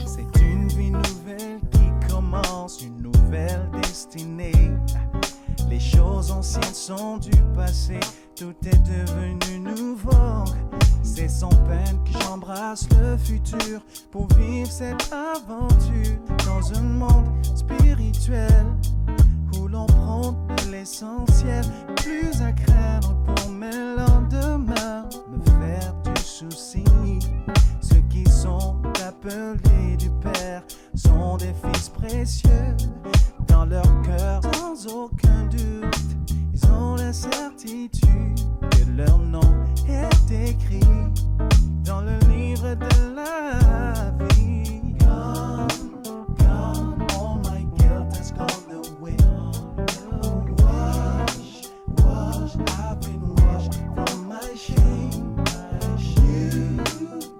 C'est une vie nouvelle qui commence, une nouvelle destinée. Les choses anciennes sont du passé, tout est devenu nouveau. C'est sans peine que j'embrasse le futur pour vivre cette aventure dans un monde spirituel où l'on prend de l'essentiel, plus à craindre pour mes lendemains, me faire du souci. Ceux qui sont appelés du Père sont des fils précieux. Dans leur cœur, sans aucun doute, ils ont la certitude que leur nom est écrit dans le livre de la vie. Gone, gone, all my guilt has gone away. Wash, wash, I've been washed from my shame.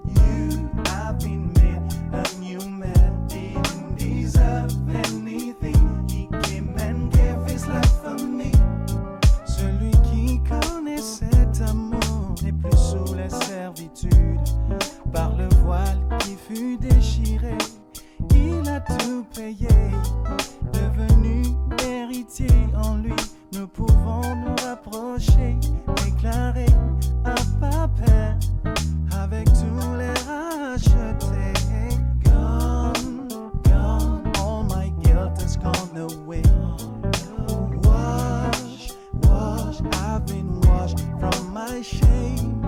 You, I've been made a new man. Didn't deserve anything. He came and gave his life for me. Celui qui connaît cet amour n'est plus sous la servitude. Par le voile qui fut déchiré, il a tout payé. Devenu héritier en lui, nous pouvons nous rapprocher, déclarer un papa avec tous les rachetés. Gone, gone, all my guilt has gone away. Wash, wash, I've been washed from my shame.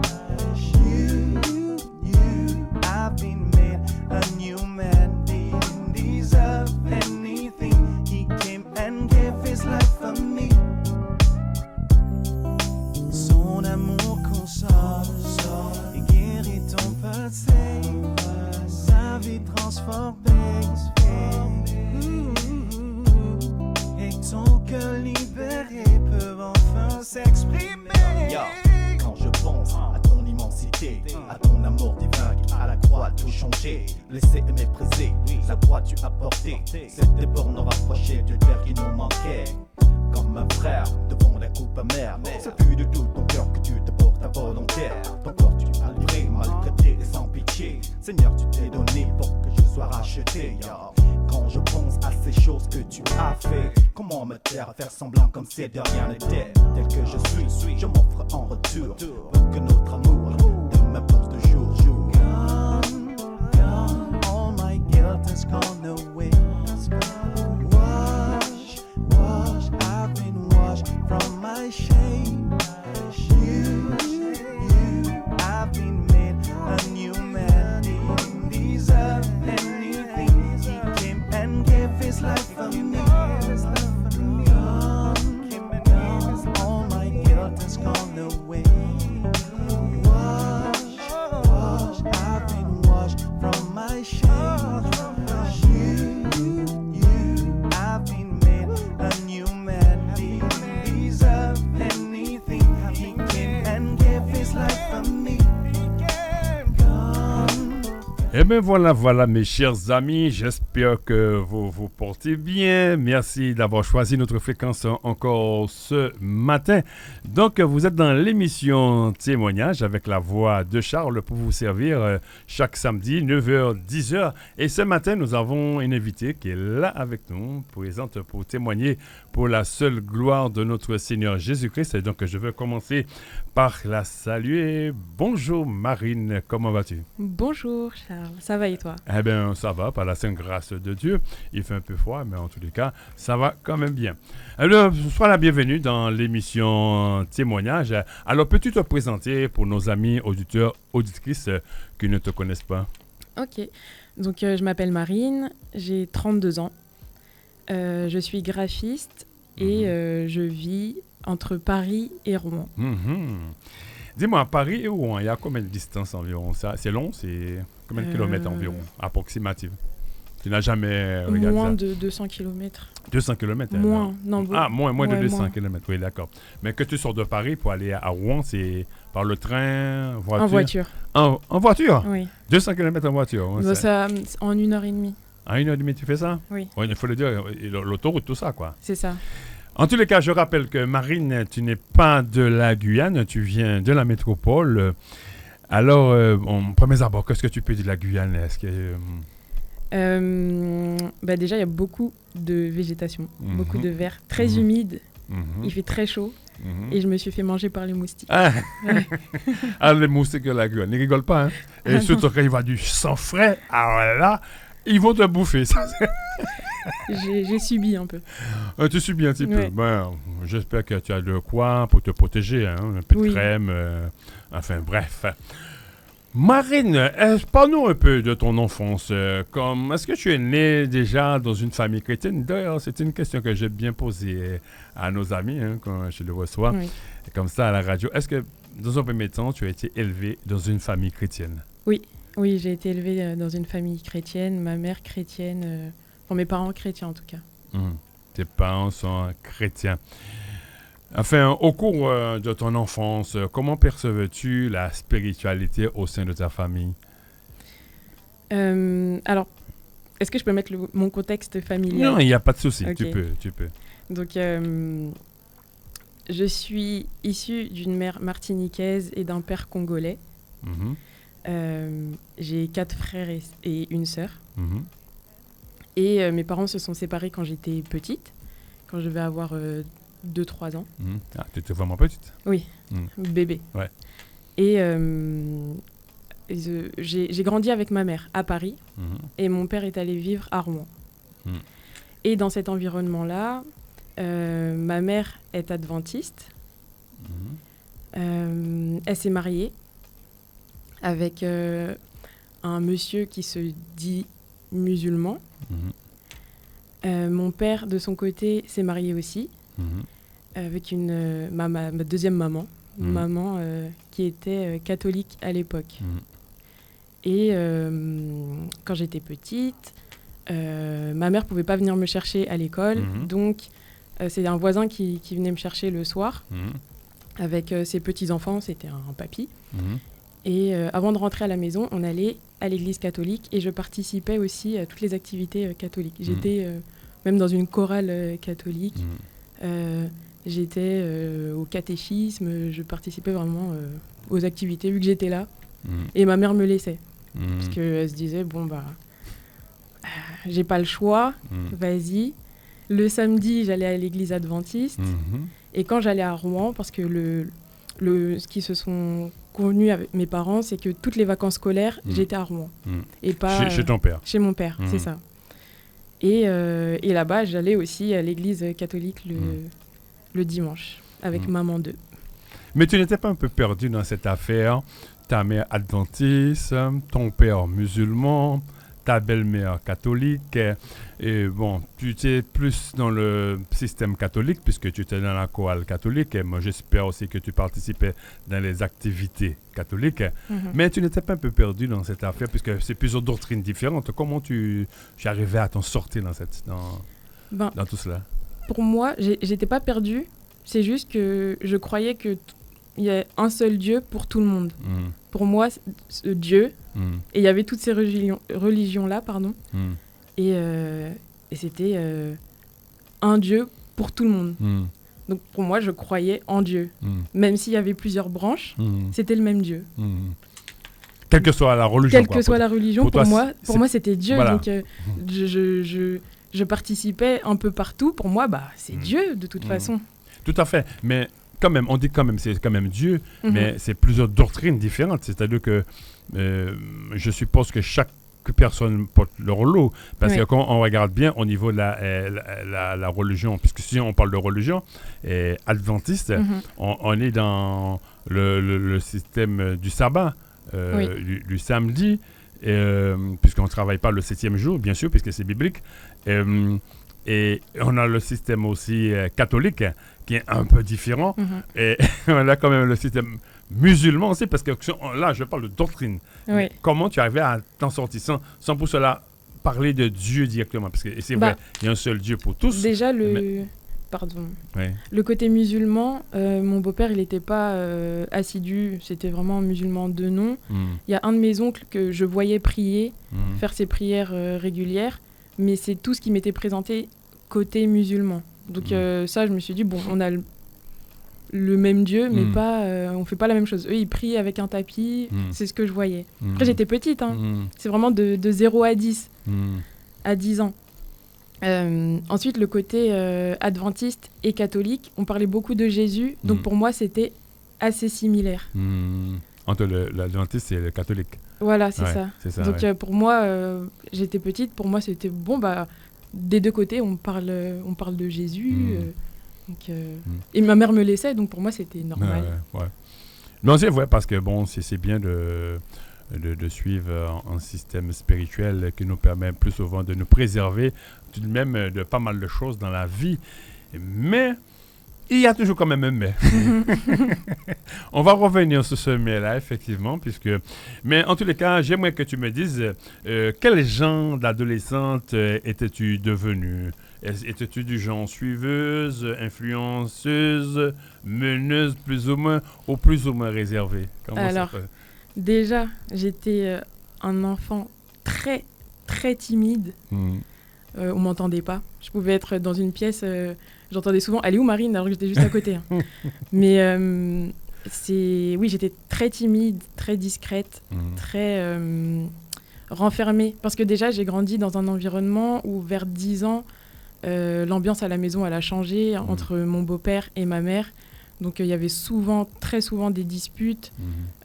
You, I've been made a new man. Didn't deserve anything. He came and gave his life for me. Son amour console et guérit ton passé. Sa vie transformée. Et ton cœur libéré peut enfin s'exprimer. Yo, quand je pense à ton immensité, à ton amour divin qui à la croix tout changé, laissé et méprisé, la croix tu as porté. C'était pour nous rapprocher du Père qui nous manquait. Comme un frère devant la coupe amère, c'est plus du tout ton cœur que tu te portes à volontaire. Ton corps tu as livré, maltraité et sans pitié. Seigneur, tu t'es donné pour que je sois racheté. Yo. Quand je pense à ces choses que tu as fait, comment me taire à faire semblant comme si de rien n'était. Tel que je suis, je m'offre en retour pour que notre amour demeure de jour en jour. Gone, gone, all my guilt has gone away. Wash, wash, I've been washed from my shame. You, I've been made a new man. Didn't deserve anything. He came and gave his life for me. Gone, gone, all my guilt has gone away. Wash, wash, I've been washed from my shame. You, I've been made a new man. Didn't deserve anything. He came and gave his life for me. Gone. Eh bien voilà mes chers amis, j'espère que vous vous portez bien. Merci d'avoir choisi notre fréquence encore ce matin. Donc vous êtes dans l'émission Témoignage avec la voix de Charles pour vous servir chaque samedi 9h, 10h. Et ce matin nous avons une invitée qui est là avec nous, présente pour témoigner pour la seule gloire de notre Seigneur Jésus-Christ. Et donc je veux commencer par la saluer. Bonjour Marine, comment vas-tu? Bonjour Charles, ça va et toi? Eh bien, ça va, par la sainte grâce de Dieu. Il fait un peu froid, mais en tous les cas, ça va quand même bien. Alors, sois la bienvenue dans l'émission Témoignage. Alors, peux-tu te présenter pour nos amis auditeurs, auditrices qui ne te connaissent pas? Ok, donc je m'appelle Marine, j'ai 32 ans. Je suis graphiste et je vis entre Paris et Rouen. Dis-moi, Paris et Rouen, il y a combien de distance environ? C'est long, c'est combien de kilomètres environ, approximative? Tu n'as jamais regardé Moins ça? de 200 km. 200 km? Moins, non. Moins de 200 moins. km, oui, d'accord. Mais que tu sors de Paris pour aller à Rouen, c'est par le train, voiture? En voiture. En voiture? Oui. 200 km en voiture? Bah, ça, en 1h30. En 1h30, tu fais ça? Oui. Ouais, il faut le dire, l'autoroute, tout ça, quoi. C'est ça. En tous les cas, je rappelle que Marine, tu n'es pas de la Guyane, tu viens de la métropole. Alors, premier abord, qu'est-ce que tu peux dire de la Guyane? Est-ce que, Déjà, il y a beaucoup de végétation, beaucoup de verre, très Mhm. humide, Mhm. il fait très chaud Mhm. et je me suis fait manger par les moustiques. Ah. Ouais. Ah, les moustiques de la Guyane, ils rigolent pas. Hein? Et Ah surtout quand il va du sang frais, alors là, ils vont te bouffer. Ça, J'ai subi un peu. tu subis un petit peu. Ouais. Ben, j'espère que tu as de quoi pour te protéger. Hein? Un peu de Oui. crème. Enfin, bref. Marine, parle-nous un peu de ton enfance. Est-ce que tu es née déjà dans une famille chrétienne? D'ailleurs, c'est une question que j'ai bien posée à nos amis quand je les reçois. Oui. Comme ça, à la radio. Est-ce que, dans un premier temps, tu as été élevé dans une famille chrétienne? Oui, j'ai été élevée dans une famille chrétienne, ma mère chrétienne, mes parents chrétiens en tout cas. Tes parents sont chrétiens. Enfin, au cours de ton enfance, comment percevais-tu la spiritualité au sein de ta famille? Alors, est-ce que je peux mettre mon contexte familial? Non, il n'y a pas de souci. Ok. Tu peux. Donc, je suis issue d'une mère martiniquaise et d'un père congolais. Mhm, J'ai 4 frères et une sœur. mhm, Et mes parents se sont séparés quand j'étais petite, quand je devais avoir 2-3 ans. mhm. Ah, tu étais vraiment petite. Bébé. Ouais. Et j'ai grandi avec ma mère à Paris Mhm, et mon père est allé vivre à Rouen. Mm. Et dans cet environnement-là, ma mère est adventiste. mhm, Elle s'est mariée avec un monsieur qui se dit musulman. mhm, Mon père, de son côté, s'est marié aussi mhm, avec ma deuxième maman, Mhm. maman qui était catholique à l'époque. mhm, Et quand j'étais petite, ma mère pouvait pas venir me chercher à l'école, Mhm. donc c'est un voisin qui venait me chercher le soir mhm, avec ses petits-enfants, c'était un papy. mhm. Et avant de rentrer à la maison, on allait à l'église catholique et je participais aussi à toutes les activités catholiques. J'étais même dans une chorale catholique, j'étais au catéchisme, je participais vraiment aux activités vu que j'étais là. Mhm, Et ma mère me laissait mhm, parce qu'elle se disait, j'ai pas le choix, mhm, vas-y. Le samedi, j'allais à l'église adventiste. mhm, Et quand j'allais à Rouen, parce que ce qui se sont convenus avec mes parents, c'est que toutes les vacances scolaires, j'étais à Rouen. mhm. Et pas Chez ton père. chez mon père, Mhm. c'est ça. Et là-bas, j'allais aussi à l'église catholique le dimanche, avec maman 2. Mais tu n'étais pas un peu perdu dans cette affaire? Ta mère adventiste, ton père musulman, ta belle-mère catholique. Et bon, tu étais plus dans le système catholique puisque tu étais dans la chorale catholique. Et moi, j'espère aussi que tu participais dans les activités catholiques. Mais tu n'étais pas un peu perdu dans cette affaire puisque c'est plusieurs doctrines différentes. Comment tu arrivais à t'en sortir dans tout cela? Pour moi, j'étais pas perdue. C'est juste que je croyais qu'il y a un seul Dieu pour tout le monde. Pour moi, ce Dieu, et il y avait toutes ces religions-là, pardon. Et c'était un Dieu pour tout le monde. Donc pour moi, je croyais en Dieu. Même s'il y avait plusieurs branches, c'était le même Dieu. Quelle que soit la religion. Quelle que soit la religion, pour moi, c'était Dieu. Voilà. Donc je participais un peu partout. Pour moi, c'est Dieu, de toute façon. Tout à fait. Mais quand même, on dit quand même, c'est quand même Dieu, mais c'est plusieurs doctrines différentes. C'est-à-dire que je suppose que chaque personne porte leur lot. Parce que quand on regarde bien au niveau de la religion, puisque si on parle de religion adventiste, on est dans le système du sabbat, du samedi, puisqu'on ne travaille pas le 7e jour, bien sûr, puisque c'est biblique. Et on a le système aussi catholique, qui est un peu différent. Et on a quand même le système musulman aussi, parce que là, je parle de doctrine. Comment tu arrivais à t'en sortir sans pour cela parler de Dieu directement? Parce que c'est vrai, il y a un seul Dieu pour tous. Déjà, le côté musulman, mon beau-père, il n'était pas assidu, c'était vraiment un musulman de nom. Il y a un de mes oncles que je voyais prier, faire ses prières régulières, mais c'est tout ce qui m'était présenté côté musulman. Donc ça, je me suis dit, bon, on a le même Dieu, mais pas, on fait pas la même chose. Eux, ils prient avec un tapis, c'est ce que je voyais. Après, j'étais petite, hein. C'est vraiment de 0 à 10, à 10 ans. Ensuite, le côté adventiste et catholique, on parlait beaucoup de Jésus, donc pour moi, c'était assez similaire. Entre l'adventiste et le catholique. Voilà, c'est ça. Donc pour moi, j'étais petite, pour moi, c'était bon, bah, des deux côtés, on parle de Jésus. Et ma mère me laissait, donc pour moi, c'était normal. Ouais. Non, c'est vrai, parce que bon, c'est bien de suivre un système spirituel qui nous permet plus souvent de nous préserver tout de même de pas mal de choses dans la vie. Mais il y a toujours quand même un mais. On va revenir sur ce mais-là, effectivement, mais en tous les cas, j'aimerais que tu me dises quel genre d'adolescente étais-tu devenue? Étais-tu du genre suiveuse, influenceuse, meneuse, plus ou moins réservée? Alors, déjà, j'étais un enfant très, très timide. On m'entendait pas. Je pouvais être dans une pièce, j'entendais souvent « Elle est où Marine ?» alors que j'étais juste à côté. Hein. Mais oui, j'étais très timide, très discrète, très renfermée. Parce que déjà, j'ai grandi dans un environnement où vers 10 ans, l'ambiance à la maison, elle a changé entre mon beau-père et ma mère. Donc, il y avait très souvent des disputes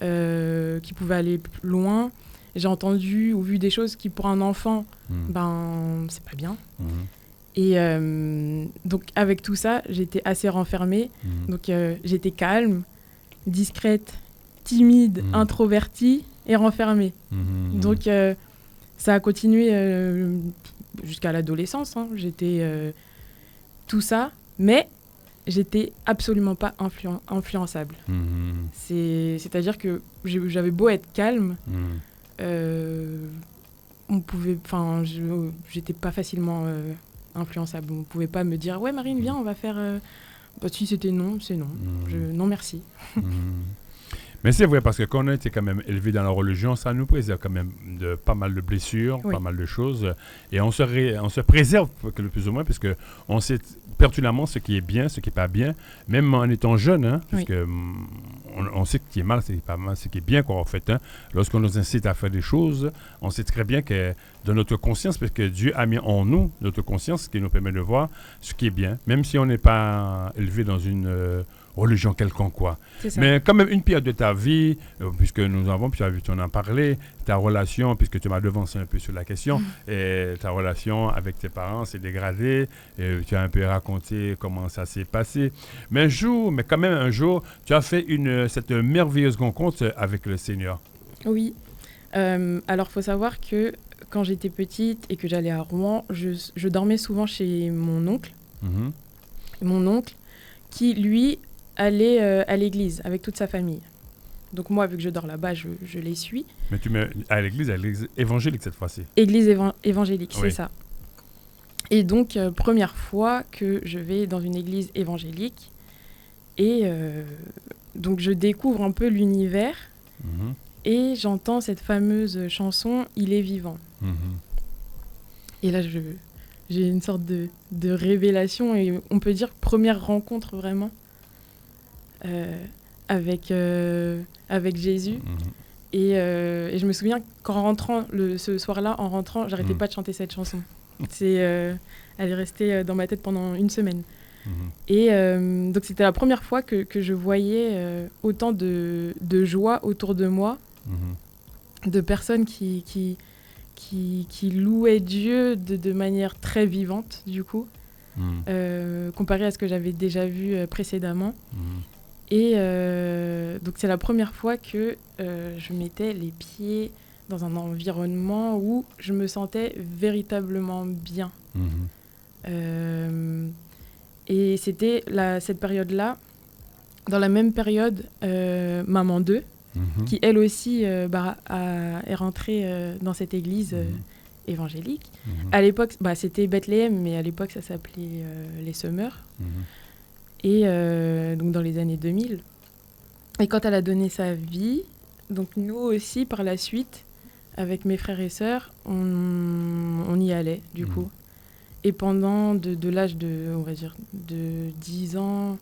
qui pouvaient aller loin. J'ai entendu ou vu des choses qui, pour un enfant, c'est pas bien. Et donc, avec tout ça, j'étais assez renfermée. Donc, j'étais calme, discrète, timide, introvertie et renfermée. Donc, ça a continué jusqu'à l'adolescence. Hein. J'étais tout ça, mais j'étais absolument pas influençable. C'est-à-dire que j'avais beau être calme, j'étais pas facilement influençable. On pouvait pas me dire « Ouais, Marine, viens, on va faire... » si c'était non, c'est non. Non, merci. Mais c'est vrai, parce que quand on a été quand même élevé dans la religion, ça nous préserve quand même de pas mal de blessures, pas mal de choses. Et on se préserve le plus ou moins, parce qu'on sait pertinemment ce qui est bien, ce qui n'est pas bien, même en étant jeune, hein, parce que on sait ce qui est mal, ce qui est pas mal, ce qui est bien, quoi, en fait. Hein. Lorsqu'on nous incite à faire des choses, on sait très bien que dans notre conscience, parce que Dieu a mis en nous notre conscience qui nous permet de voir ce qui est bien, même si on n'est pas élevé dans une religion quelconque, quoi. Mais quand même une période de ta vie, puisque nous avons, puis tu en as parlé, ta relation, puisque tu m'as devancé un peu sur la question, et ta relation avec tes parents s'est dégradée, et tu as un peu raconté comment ça s'est passé. Mais quand même un jour, tu as fait cette merveilleuse rencontre avec le Seigneur. Oui. Alors, il faut savoir que quand j'étais petite et que j'allais à Rouen, je dormais souvent chez mon oncle. Mon oncle, qui, lui, allait à l'église avec toute sa famille. Donc moi, vu que je dors là-bas, je les suis. Mais tu mets à l'église évangélique cette fois-ci. Église évangélique, c'est ça. Et donc, première fois que je vais dans une église évangélique, et donc je découvre un peu l'univers, et j'entends cette fameuse chanson « Il est vivant ». Et là, j'ai une sorte de révélation, et on peut dire première rencontre vraiment avec Jésus. Et je me souviens qu'en rentrant, ce soir-là, j'arrêtais pas de chanter cette chanson. Elle est restée dans ma tête pendant une semaine. Et donc c'était la première fois que je voyais autant de joie autour de moi, de personnes qui louaient Dieu de manière très vivante, du coup, comparé à ce que j'avais déjà vu précédemment. Et donc c'est la première fois que je mettais les pieds dans un environnement où je me sentais véritablement bien. Et c'était cette période-là, dans la même période, Maman 2, qui elle aussi est rentrée dans cette église évangélique. À l'époque, c'était Bethléem, mais à l'époque ça s'appelait les Semeurs. Et donc dans les années 2000. Et quand elle a donné sa vie, donc nous aussi par la suite, avec mes frères et sœurs, on y allait du coup. Et pendant de l'âge de, on va dire, de 10 ans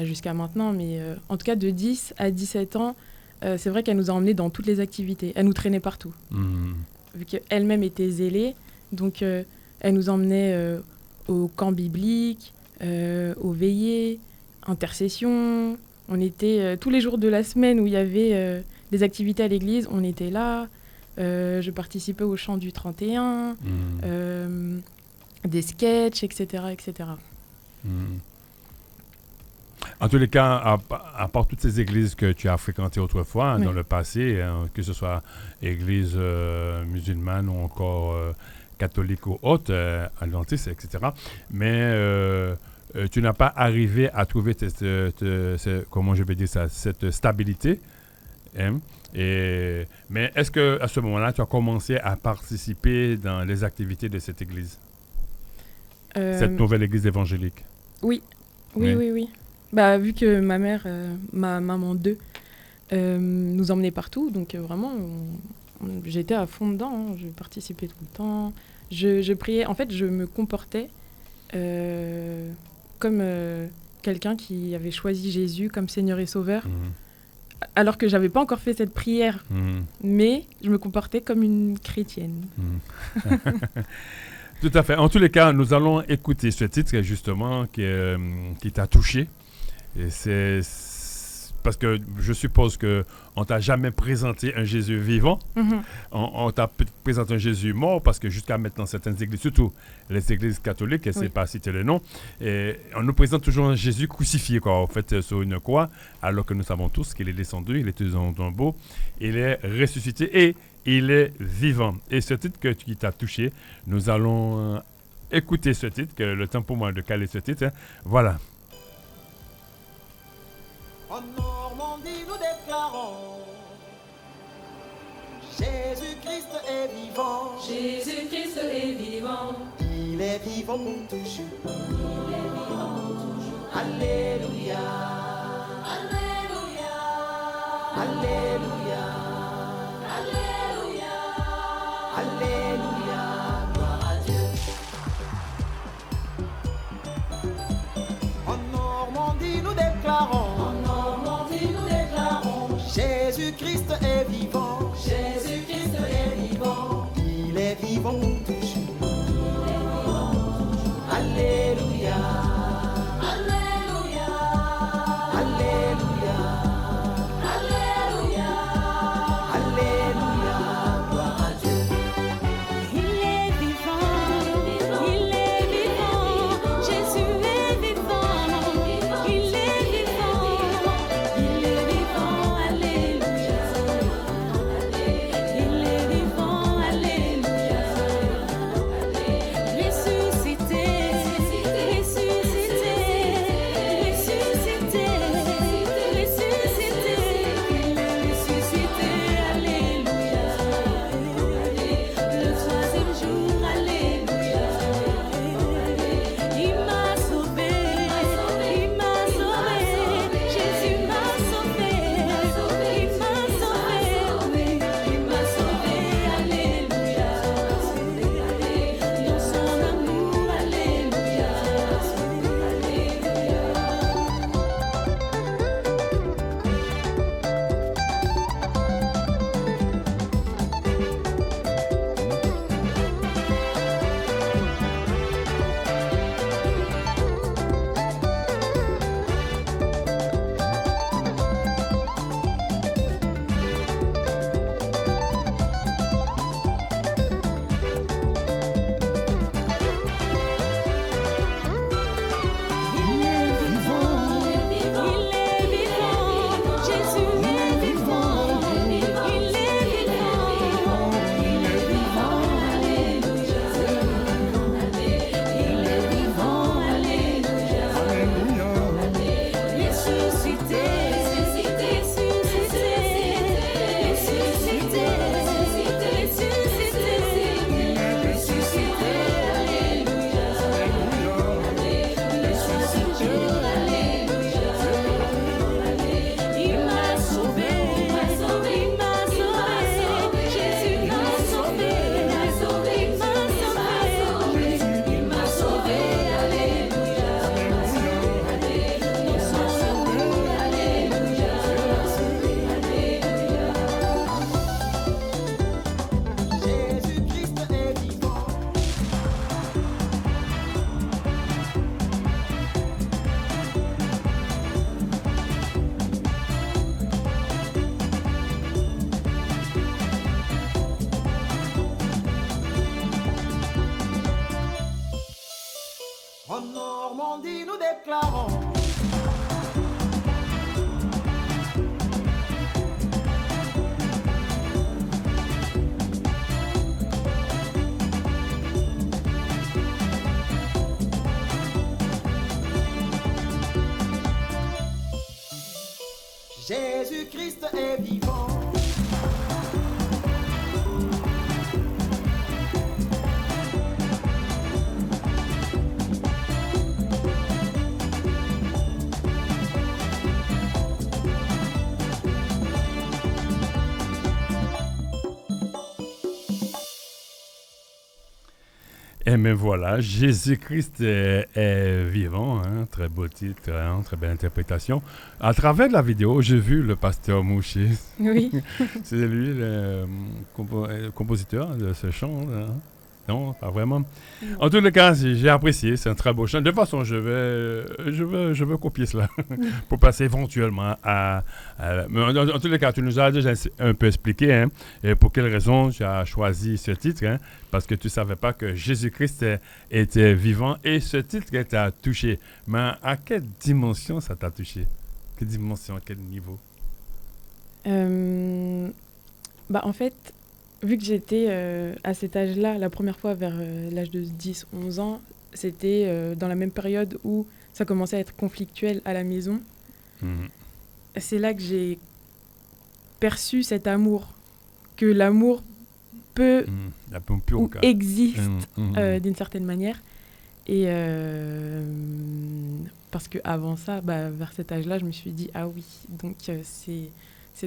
jusqu'à maintenant, mais en tout cas de 10 à 17 ans, c'est vrai qu'elle nous a emmenés dans toutes les activités. Elle nous traînait partout. Vu qu'elle-même était zélée, donc elle nous emmenait au camp biblique, aux veillées, intercession. On était tous les jours de la semaine où il y avait des activités à l'église, on était là. Je participais au chant du 31, des sketchs, etc. etc. En tous les cas, à part toutes ces églises que tu as fréquentées autrefois, dans le passé, que ce soit église musulmane ou encore catholique ou autre, adventiste, etc. Mais tu n'as pas arrivé à trouver comment je vais dire ça, cette stabilité. Hein? Mais est-ce qu'à ce moment-là, tu as commencé à participer dans les activités de cette église? Cette nouvelle église évangélique? Oui. Vu que ma mère, ma maman 2, nous emmenait partout, donc vraiment, j'étais à fond dedans. Hein. Je participais tout le temps. Je priais. En fait, je me comportais comme quelqu'un qui avait choisi Jésus comme Seigneur et Sauveur, alors que j'avais pas encore fait cette prière. Mais je me comportais comme une chrétienne. Tout à fait. En tous les cas, nous allons écouter ce titre justement qui t'a touché. Et c'est parce que je suppose qu'on t'a jamais présenté un Jésus vivant. On t'a présenté un Jésus mort parce que jusqu'à maintenant, certaines églises, surtout les églises catholiques, je ne sais pas citer le nom, et on nous présente toujours un Jésus crucifié, en fait, sur une croix, alors que nous savons tous qu'il est descendu, il était dans un tombeau, il est ressuscité et il est vivant. Et ce titre qui t'a touché, nous allons écouter ce titre, que le temps pour moi de caler ce titre. Voilà. En Normandie, nous déclarons Jésus-Christ est vivant. Jésus-Christ est vivant. Il est vivant pour toujours. Il est vivant pour toujours. Alléluia. Alléluia. Alléluia. Alléluia. Alléluia. Gloire à Dieu. En Normandie, nous déclarons Jésus-Christ est vivant. Jésus-Christ est vivant. Il est vivant toujours. Il est vivant toujours. Alléluia. Alléluia. Alléluia. Alléluia. Alléluia. Gloire à Dieu. Il est vivant. Il est vivant. Jésus est vivant. Il est vivant. Il est vivant. Alléluia. Il est vivant. Alléluia. Ressuscité. Ressuscité. Ressuscité. Ressuscité. Il est ressuscité. Alléluia. Le troisième jour. Alléluia. Il m'a sauvé. Il m'a sauvé. Jésus m'a sauvé. Il m'a sauvé. Il m'a sauvé. Alléluia. Dans son amour. Alléluia. Il est vivant. Il est vivant. Jésus est vivant. Il est vivant. Il est vivant. Alléluia. Il est vivant. Alléluia. Ressuscité. Ressuscité. Ressuscité. Ressuscité. Alléluia. Le troisième jour, alléluia. Il m'a sauvé. Il m'a sauvé. Jésus m'a sauvé. Il m'a sauvé. Il m'a nous déclarons. Jésus-Christ est vivant. Et mais voilà, Jésus-Christ est vivant, hein, très beau titre, hein, très belle interprétation. À travers la vidéo, j'ai vu le pasteur Mouché. Oui. C'est lui le compositeur de ce chant, hein. Non, pas vraiment. En tous les cas, j'ai apprécié, c'est un très beau chant. De toute façon, je vais copier cela pour passer éventuellement mais en tous les cas, tu nous as déjà un peu expliqué, hein, et pour quelles raisons tu as choisi ce titre, hein, parce que tu ne savais pas que Jésus-Christ était vivant et ce titre t'a touché. Mais à quelle dimension ça t'a touché? Quelle dimension, à quel niveau? En fait, vu que j'étais à cet âge-là, la première fois vers l'âge de 10-11 ans, c'était dans la même période où ça commençait à être conflictuel à la maison. Mmh. C'est là que j'ai perçu cet amour, que l'amour peut ou existe d'une certaine manière. Et parce qu'avant ça, vers cet âge-là, je me suis dit, ah oui, donc c'est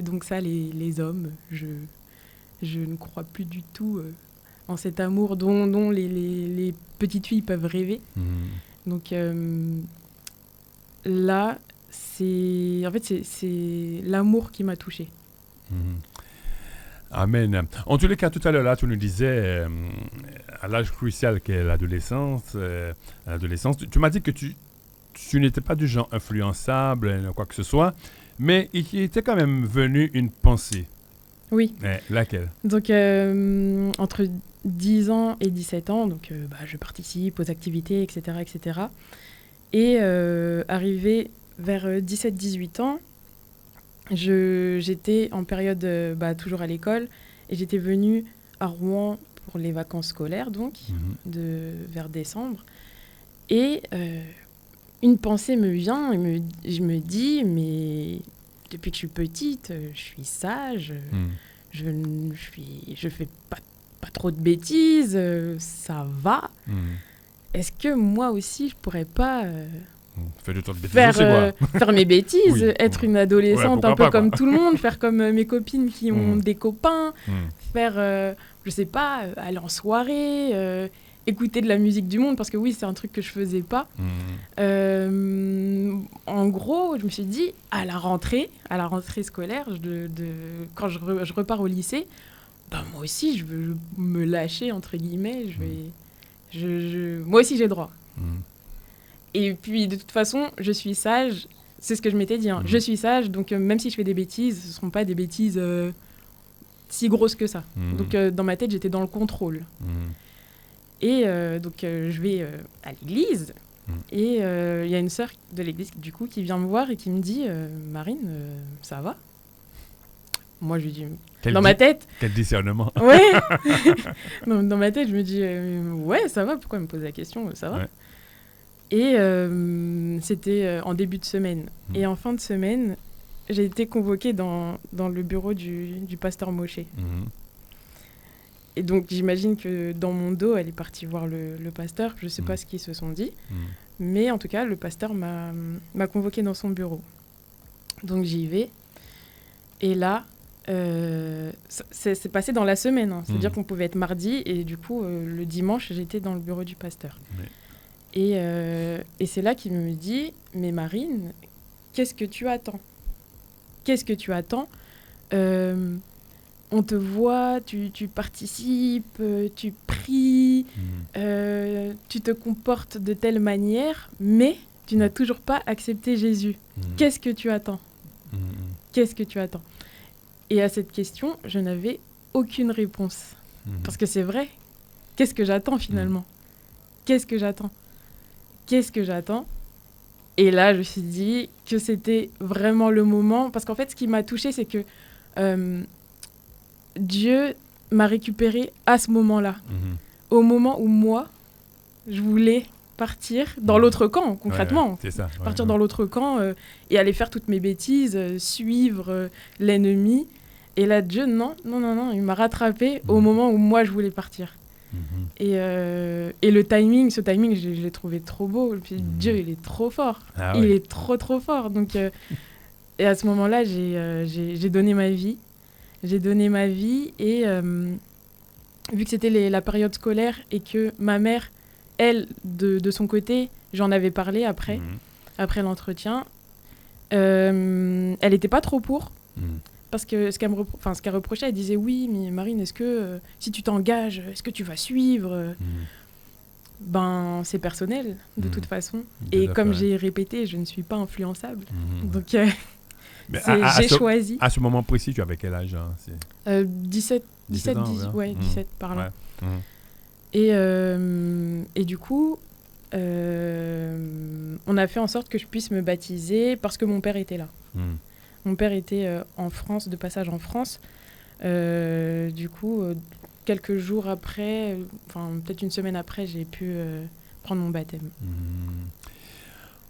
donc ça les hommes. Je ne crois plus du tout en cet amour dont les petites filles peuvent rêver. Mmh. Donc là, c'est l'amour qui m'a touchée. Mmh. Amen. En tous les cas, tout à l'heure, là, tu nous disais, à l'âge crucial qu'est l'adolescence, tu m'as dit que tu n'étais pas du genre influençable, quoi que ce soit, mais il était quand même venu une pensée. Oui. Laquelle? Donc, entre 10 ans et 17 ans, donc, je participe aux activités, etc. etc. Et arrivé vers 17-18 ans, j'étais en période toujours à l'école et j'étais venue à Rouen pour les vacances scolaires, donc, vers décembre. Et une pensée me vient et je me dis, mais... Depuis que je suis petite, je suis sage, je fais pas trop de bêtises, ça va. Est-ce que moi aussi, je pourrais pas faire mes bêtises, être une adolescente un peu comme tout le monde, faire comme mes copines qui ont des copains, faire, je sais pas, aller en soirée, écouter de la musique du monde, parce que oui, c'est un truc que je faisais pas. En gros, je me suis dit, à la rentrée scolaire, quand je repars au lycée, moi aussi, je veux me lâcher, entre guillemets. Moi aussi, j'ai droit. Et puis, de toute façon, je suis sage. C'est ce que je m'étais dit. Je suis sage, donc même si je fais des bêtises, ce ne seront pas des bêtises si grosses que ça. Donc, dans ma tête, j'étais dans le contrôle. Et donc, je vais à l'église. Et il y a une sœur de l'église, du coup, qui vient me voir et qui me dit « Marine, ça va ?» Moi, je lui dis... ma tête... Quel discernement. Ouais. Dans ma tête, je me dis « Ouais, ça va, pourquoi elle me pose la question? Ça va ?» Ouais. Et c'était en début de semaine. Et en fin de semaine, j'ai été convoquée dans le bureau du pasteur Mosché. Et donc, j'imagine que dans mon dos, elle est partie voir le pasteur. Je ne sais pas ce qu'ils se sont dit. Mais en tout cas, le pasteur m'a convoquée dans son bureau. Donc, j'y vais. Et là, c'est passé dans la semaine. C'est-à-dire qu'on pouvait être mardi. Et du coup, le dimanche, j'étais dans le bureau du pasteur. Et c'est là qu'il me dit « Mais Marine, qu'est-ce que tu attends? Qu'est-ce que tu attends ? On te voit, tu participes, tu pries, tu te comportes de telle manière, mais tu n'as toujours pas accepté Jésus. Qu'est-ce que tu attends ? Qu'est-ce que tu attends ? » Et à cette question, je n'avais aucune réponse. Parce que c'est vrai. Qu'est-ce que j'attends finalement ? Qu'est-ce que j'attends ? Qu'est-ce que j'attends ? Et là, je me suis dit que c'était vraiment le moment. Parce qu'en fait, ce qui m'a touchée, c'est que Dieu m'a récupérée à ce moment-là. Au moment où moi, je voulais partir dans l'autre camp, concrètement. Ouais, c'est ça. Partir dans l'autre camp et aller faire toutes mes bêtises, suivre l'ennemi. Et là, Dieu, non, il m'a rattrapée au moment où moi, je voulais partir. Et le timing, ce timing, je l'ai trouvé trop beau. Et puis, Dieu, il est trop fort. Il est trop fort. Donc, et à ce moment-là, j'ai donné ma vie. J'ai donné ma vie et vu que c'était la période scolaire et que ma mère, elle, de son côté, j'en avais parlé après l'entretien, elle n'était pas trop pour. Parce que ce qu'elle reprochait, elle disait oui, mais Marine, est-ce que si tu t'engages, est-ce que tu vas suivre Ben, c'est personnel, de toute façon. Et comme j'ai répété, je ne suis pas influençable. Donc, j'ai choisi. À ce moment précis, tu avais quel âge 17 ans, 17 par là. Et du coup, on a fait en sorte que je puisse me baptiser parce que mon père était là. Mon père était en France, de passage en France. Du coup, quelques jours après, enfin peut-être une semaine après, j'ai pu prendre mon baptême.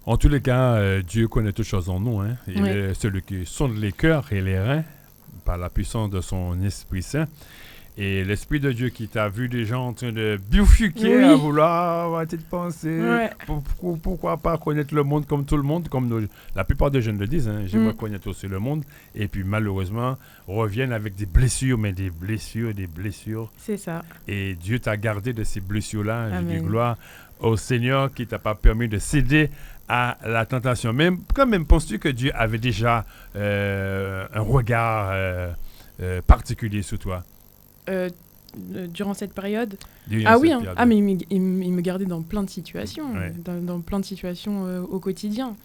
En tous les cas, Dieu connaît toutes choses en nous. Hein. Il est celui qui sonde les cœurs et les reins par la puissance de son Esprit Saint. Et l'Esprit de Dieu qui t'a vu des gens en train de bifurquer à vouloir avoir cette pensée. Pourquoi pas connaître le monde comme tout le monde, comme la plupart des jeunes le disent. Hein, j'aimerais connaître aussi le monde. Et puis malheureusement, reviennent avec des blessures, mais des blessures. C'est ça. Et Dieu t'a gardé de ces blessures-là. Je dis gloire au Seigneur qui t'a pas permis de céder à la tentation. Même, quand même, penses-tu que Dieu avait déjà un regard particulier sur toi? Durant cette période mais il me gardait dans plein de situations, dans plein de situations au quotidien.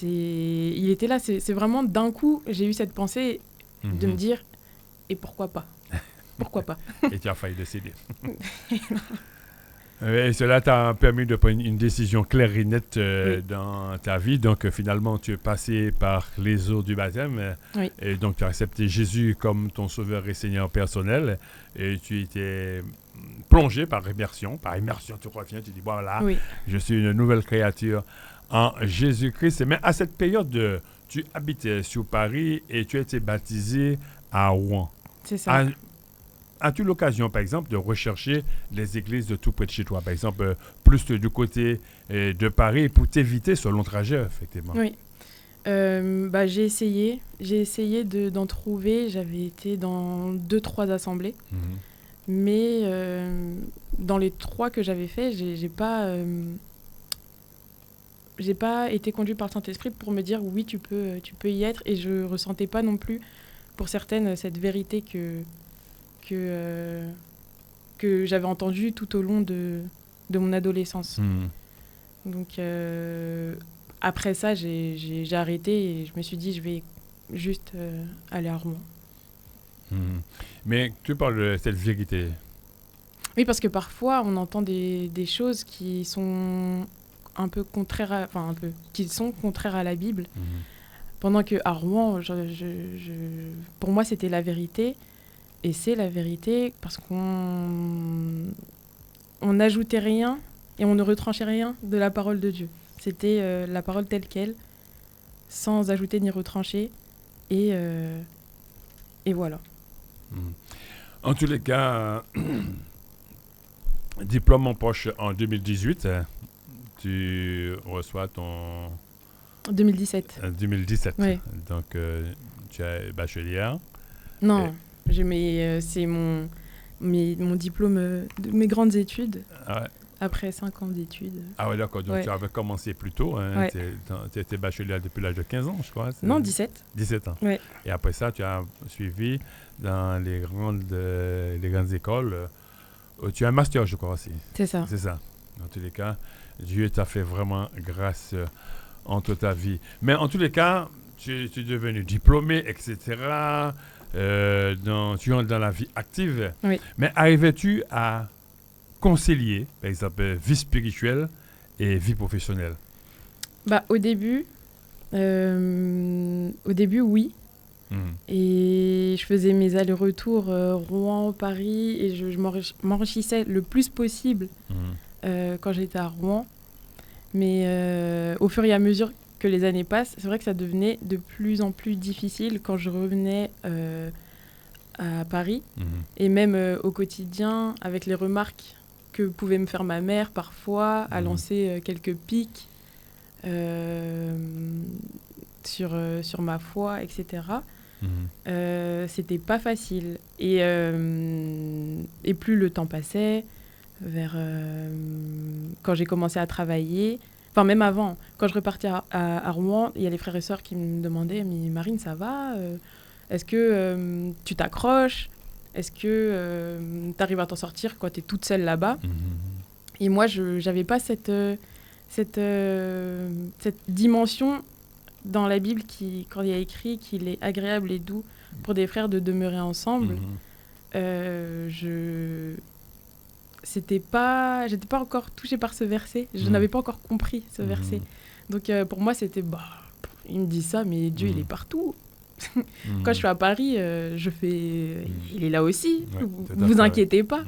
Il était là, c'est vraiment d'un coup, j'ai eu cette pensée de me dire, et pourquoi pas Et tu as failli décider. Et cela t'a permis de prendre une décision claire et nette dans ta vie. Donc, finalement, tu es passé par les eaux du baptême. Et donc, tu as accepté Jésus comme ton sauveur et Seigneur personnel. Et tu étais plongé par immersion. Par immersion, tu reviens, tu dis, voilà, je suis une nouvelle créature en Jésus-Christ. Mais à cette période, tu habitais sur Paris et tu as été baptisé à Rouen. C'est ça. As-tu l'occasion, par exemple, de rechercher les églises de tout près de chez toi, par exemple, plus du côté de Paris, pour t'éviter ce long trajet, effectivement? Oui. J'ai essayé d'en trouver. J'avais été dans 2-3 assemblées. Mais dans les 3 que j'avais fait, j'ai pas été conduit par le Saint-Esprit pour me dire oui, tu peux y être. Et je ressentais pas non plus, pour certaines, cette vérité que j'avais entendu tout au long de mon adolescence. Donc après ça, j'ai arrêté et je me suis dit je vais juste aller à Rouen. Mais tu parles de cette vérité. Oui, parce que parfois on entend des choses qui sont un peu contraires qui sont contraires à la Bible. Pendant que à Rouen, pour moi c'était la vérité. Et c'est la vérité parce qu'on n'ajoutait rien et on ne retranchait rien de la parole de Dieu. C'était la parole telle qu'elle, sans ajouter ni retrancher. Et voilà. En tous les cas, diplôme en poche en 2018, tu reçois ton... 2017. 2017. Oui. Donc, tu es bachelière. Non. C'est mon diplôme de mes grandes études, après 5 ans d'études. Ah ouais, d'accord. Donc tu avais commencé plus tôt. Hein, tu étais bachelière depuis l'âge de 15 ans, je crois. Non, 17. 17 ans. Ouais. Et après ça, tu as suivi dans les grandes écoles. Tu as un master, je crois aussi. C'est ça. C'est ça. Dans tous les cas, Dieu t'a fait vraiment grâce en toute ta vie. Mais en tous les cas, tu es devenu diplômé, etc., tu entres dans la vie active, mais arrivais-tu à concilier, par exemple, vie spirituelle et vie professionnelle? Au début, oui. Et je faisais mes allers-retours Rouen, Paris, et je m'enrichissais le plus possible quand j'étais à Rouen. Mais au fur et à mesure que les années passent, c'est vrai que ça devenait de plus en plus difficile quand je revenais à Paris. Et même au quotidien, avec les remarques que pouvait me faire ma mère parfois, à lancer quelques pics sur ma foi, etc. C'était pas facile. Et plus le temps passait, quand j'ai commencé à travailler, enfin même avant, quand je repartais à Rouen, il y a les frères et sœurs qui me demandaient « Mais Marine, ça va est-ce que tu t'accroches? Est-ce que tu arrives à t'en sortir quand tu es toute seule là-bas ?» Et moi, je n'avais pas cette dimension dans la Bible quand il y a écrit qu'il est agréable et doux pour des frères de demeurer ensemble. J'étais pas encore touchée par ce verset. Je n'avais pas encore compris ce verset. Donc pour moi, c'était il me dit ça, mais Dieu il est partout. Quand je suis à Paris, il est là aussi. Vous inquiétez pas.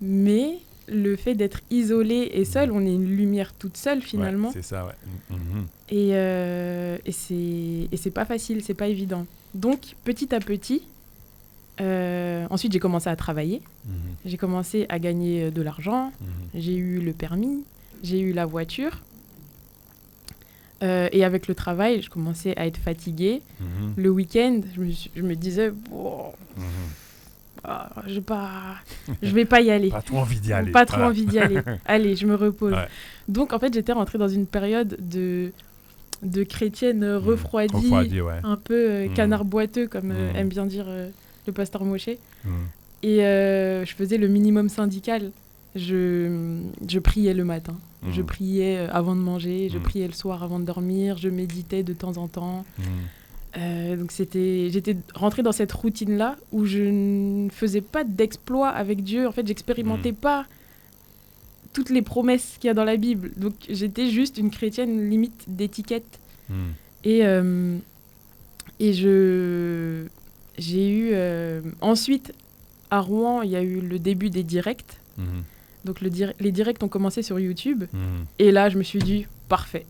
Mais le fait d'être isolé et seul, on est une lumière toute seule finalement. Ouais, c'est ça, ouais. Et c'est pas facile, c'est pas évident. Donc petit à petit, ensuite j'ai commencé à travailler. J'ai commencé à gagner de l'argent. J'ai eu le permis, j'ai eu la voiture. Et avec le travail, je commençais à être fatiguée. Le week-end, je me disais, je vais pas y aller. Pas trop envie d'y aller. Pas trop envie d'y aller. Allez, je me repose. Ouais. Donc, en fait, j'étais rentrée dans une période de chrétienne refroidie, ouais. Un peu canard boiteux, comme aime bien dire le pasteur Mosché. Et je faisais le minimum syndical. Je priais le matin. Je priais avant de manger, je priais le soir avant de dormir, je méditais de temps en temps. Donc j'étais rentrée dans cette routine-là où je ne faisais pas d'exploits avec Dieu. En fait, j'expérimentais pas toutes les promesses qu'il y a dans la Bible. Donc j'étais juste une chrétienne limite d'étiquette. Et j'ai eu... ensuite, à Rouen, il y a eu le début des directs. Donc les directs ont commencé sur YouTube. Et là, je me suis dit, parfait.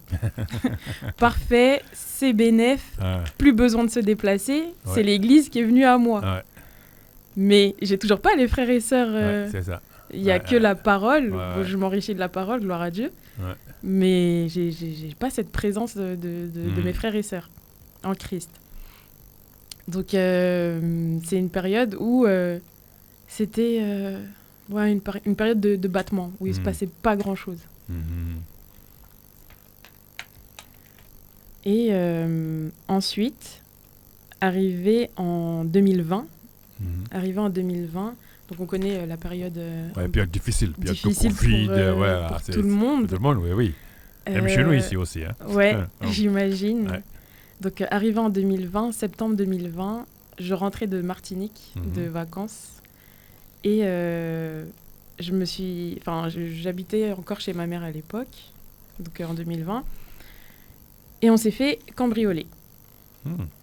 Parfait, c'est bénef. Plus besoin de se déplacer. C'est l'église qui est venue à moi. Mais j'ai toujours pas les frères et sœurs. C'est ça. Il n'y a que la parole. Je m'enrichis de la parole, gloire à Dieu. Mais j'ai pas cette présence de mes frères et sœurs en Christ. Donc c'est une période où c'était... une période de battement où il se passait pas grand-chose. Et ensuite, arrivé en 2020, donc on connaît la période... période difficile de Covid, pour tout le monde. Tout le monde, oui. Même chez nous ici aussi. Hein. Ouais, j'imagine. Ouais. Donc arrivé en 2020, septembre 2020, je rentrais de Martinique, de vacances. Et j'habitais encore chez ma mère à l'époque, donc en 2020. Et on s'est fait cambrioler.